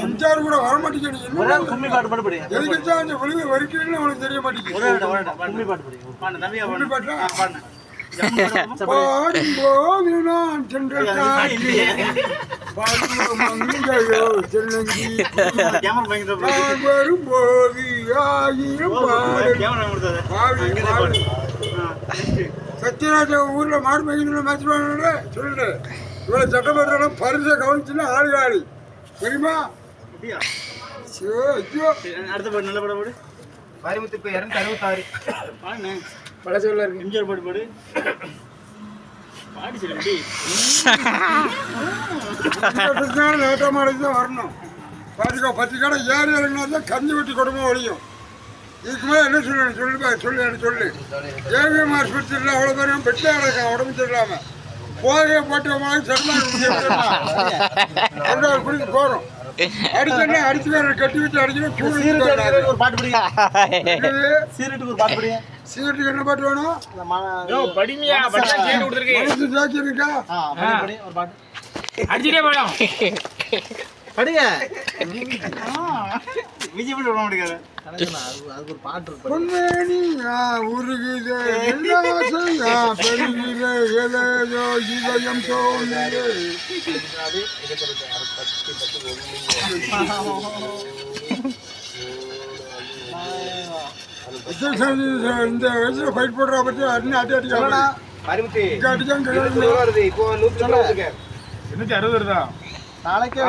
செஞ்சாரு கூட வர மாட்டேங்குது. ஒரே கும்மி பாட்டு பாட்டு படி. எதுக்கு அந்த விழுந்து வரிக்கிறேன்னு உனக்கு தெரிய மாட்டேங்குது. கும்மி பாட்டு படி. பாடு தம்பியா கும்மி பாட்டு பாடு. பாடும்போது நான் சென்ற மங்கையோ செல்லங்கி கேமரா பயங்கர நான் வரும்போது ஆயிரம் பாடு பாடு. சத்யராஜ ஊர்ல மாடு மேய்க்கிறதுல மாத்திருவாங்க சொல்லிட்டு இவ்வளவு சட்டமன்றம் பரிசை கவனிச்சுன்னா ஆளு ஆளு தெரியுமா? அப்படியா? ஐயோ அடுத்த பாடு நல்ல படம் பாடு. மாரிமுத்து இப்ப 266 பாடுனே. பல சொல்ல இருக்கு. எம்ஜிஆர் பாட்டு பாடு. பாடி சொல்லி லேட்டா மாடுக்கு தான் வரணும். பாத்துக்கோ 10 கடை ஏறி இறங்கினா தான் கஞ்சி வெட்டி குடும்பம் ஒழியும். இதுக்கு மேலே என்ன சொல்லணும் சொல்லு. ஏவிஎம் ஆஸ்பத்திரியில் அவ்வளோ பேரும் பெட்டில் கிடக்கும் உடம்பு சரியில்லாம போகையை போட்டு குடிக்க போகிறோம். அடிச்சோன்னா அடிச்சு வேற கட்டி வச்சு அடிக்கணும். ஒரு பாட்டு படி. சீரட்டுக்கு ஒரு பாட்டு படி. சீரட்டுக்கு என்ன பாட்டு வேணும்? படிமையா படிச்சா கேட்டு கொடுத்துருக்கு. மனசு சாட்சி இருக்கா? படி ஒரு பாட்டு. அடிச்சிட்டே போலாம். படிங்க. விஜய் பாட்டு விட மாட்டேங்காரு. அதுக்கு ஒரு பாட்டு இருக்கு. பொன்மேனி உருகுதே எல்லாசையா பெருகிலே எதையோ இதயம் தோன்றுதே. இந்த வயசுல ஃபைட் போடுறா பத்தி அடி அடிக்கலாம். மாரிமுத்து அடிச்சாங்க இப்போ 160 வருதா? நாளைக்கே